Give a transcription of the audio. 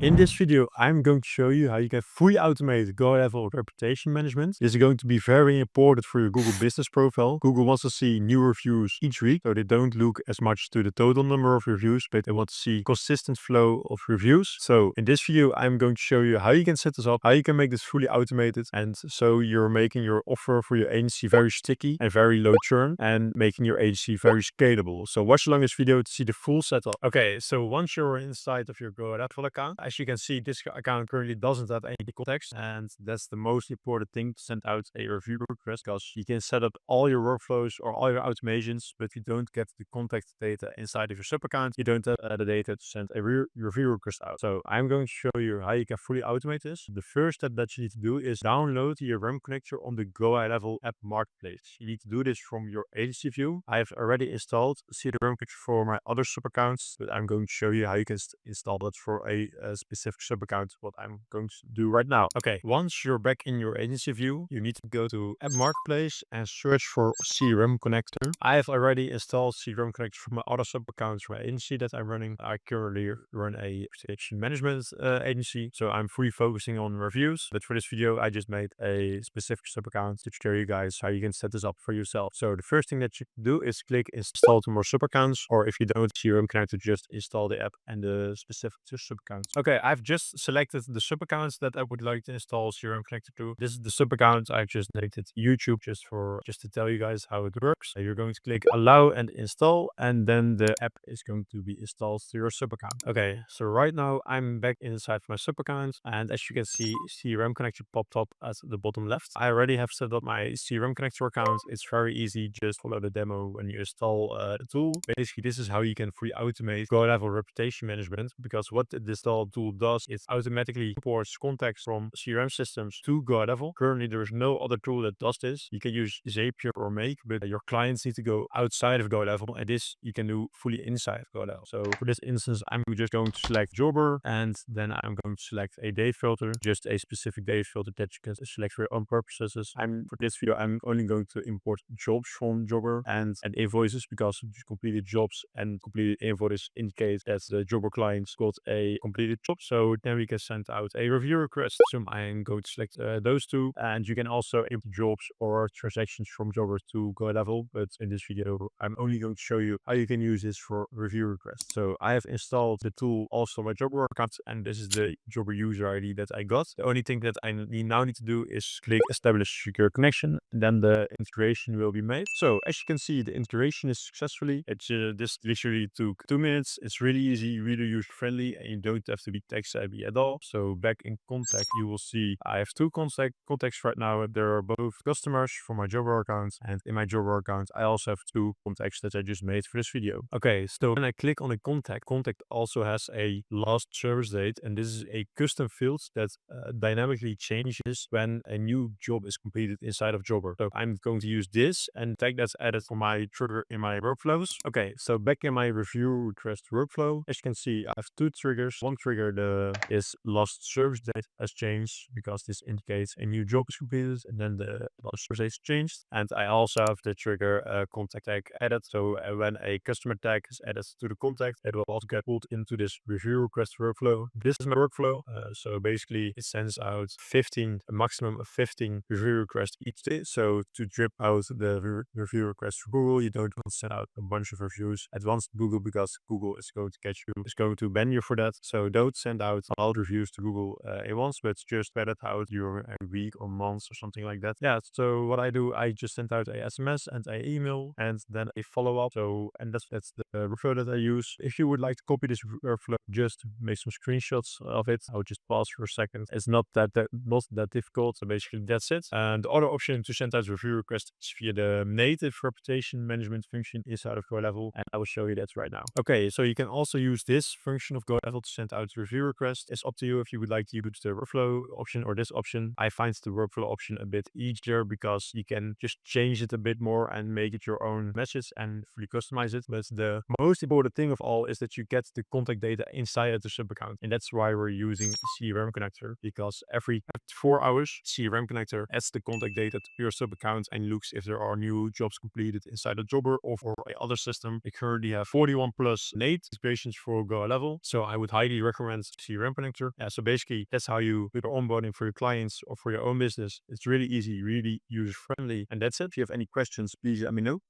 In this video, I'm going to show you how you can fully automate GoHighLevel reputation management. This is going to be very important for your Google business profile. Google wants to see new reviews each week, so they don't look as much to the total number of reviews, but they want to see consistent flow of reviews. So in this video, I'm going to show you how you can set this up, how you can make this fully automated, and so you're making your offer for your agency very sticky and very low churn, and making your agency very scalable. So watch along this video to see the full setup. Okay, so once you're inside of your GoHighLevel account, as you can see, this account currently doesn't have any context, and that's the most important thing to send out a review request, because you can set up all your workflows or all your automations, but you don't get the contact data inside of your sub account. You don't have the data to send a review request out. So I'm going to show you how you can fully automate this. The first step that you need to do is download the CRM connector on the GoHighLevel app marketplace. You need to do this from your agency view. I have already installed CRM connector for my other sub accounts, but I'm going to show you how you can install that for a specific sub account, what I'm going to do right now. Okay, once you're back in your agency view, you need to go to app marketplace and search for CRM connector. I have already installed CRM connector for my other sub accounts, for my agency that I'm running. I currently run a reputation management agency, so I'm fully focusing on reviews, but for this video I just made a specific sub account to show you guys how you can set this up for yourself. So the first thing that you can do is click install to more sub accounts, or if you don't CRM connector, just install the app and the specific sub account. Okay, I've just selected the sub accounts that I would like to install CRM connector to. This is the sub account. I've just named it YouTube just to tell you guys how it works. So you're going to click allow and install, and then the app is going to be installed to your sub account. Okay, so right now I'm back inside my sub account, and as you can see, CRM connector popped up at the bottom left. I already have set up my CRM connector account. It's very easy. Just follow the demo when you install the tool. Basically, this is how you can fully automate GoHighLevel reputation management, because what the install tool does, it automatically imports contacts from CRM systems to GoHighLevel. Currently, there is no other tool that does this. You can use Zapier or Make, but your clients need to go outside of GoHighLevel, and this you can do fully inside of GoHighLevel. So for this instance, I'm just going to select Jobber, and then I'm going to select a date filter, just a specific date filter that you can select for your own purposes. For this video, I'm only going to import jobs from Jobber and invoices, because completed jobs and completed invoices indicate that the Jobber clients got a completed job. So then we can send out a review request. So I'm going to select those two, and you can also import jobs or transactions from Jobber to GoHighLevel, but in this video I'm only going to show you how you can use this for review requests. So I have installed the tool also on my Jobber account, and this is the Jobber user ID that I got. The only thing that I now need to do is click establish secure connection, and then the integration will be made. So as you can see, the integration is successfully. This literally took 2 minutes. It's really easy, really user friendly, and you don't have to be tech savvy at all. So back in contact, you will see I have two contacts right now. There are both customers for my Jobber account, and in my Jobber account I also have two contacts that I just made for this video. Okay, so when I click on a contact also has a last service date, and this is a custom field that dynamically changes when a new job is completed inside of Jobber. So I'm going to use this and tag that's added for my trigger in my workflows. Okay, so back in my review request workflow, as you can see, I have two triggers. One trigger is last service date has changed, because this indicates a new job is completed, and then the last service date is changed. And I also have the trigger contact tag added. So when a customer tag is added to the contact, it will also get pulled into this review request workflow. This is my workflow. So basically it sends out a maximum of 15 review requests each day. So to drip out the review request for Google, you don't want to send out a bunch of reviews at once to Google, because Google is going to catch you, is going to ban you for that. So don't send out all reviews to Google at once, but just spread it out during a week or months or something like that. Yeah, so what I do, I just send out a SMS and a email, and then a follow-up. So, and that's the workflow that I use. If you would like to copy this workflow, just make some screenshots of it. I'll just pause for a second. It's not that difficult. So basically that's it. And the other option to send out review requests is via the native reputation management function inside of GoHighLevel, and I will show you that right now. Okay, so you can also use this function of GoHighLevel to send out review requests. It's up to you if you would like to use the workflow option or this option. I find the workflow option a bit easier, because you can just change it a bit more and make it your own message and fully customize it. But the most important thing of all is that you get the contact data inside of the sub account, and that's why we're using CRM Connector, because every 4 hours CRM Connector adds the contact data to your sub account and looks if there are new jobs completed inside a Jobber or for a other system. We currently have 41 plus native integrations for GoHighLevel, so I would highly recommend recommend CRM Connector. So basically, that's how you do the onboarding for your clients or for your own business. It's really easy, really user friendly. And that's it. If you have any questions, please let me know.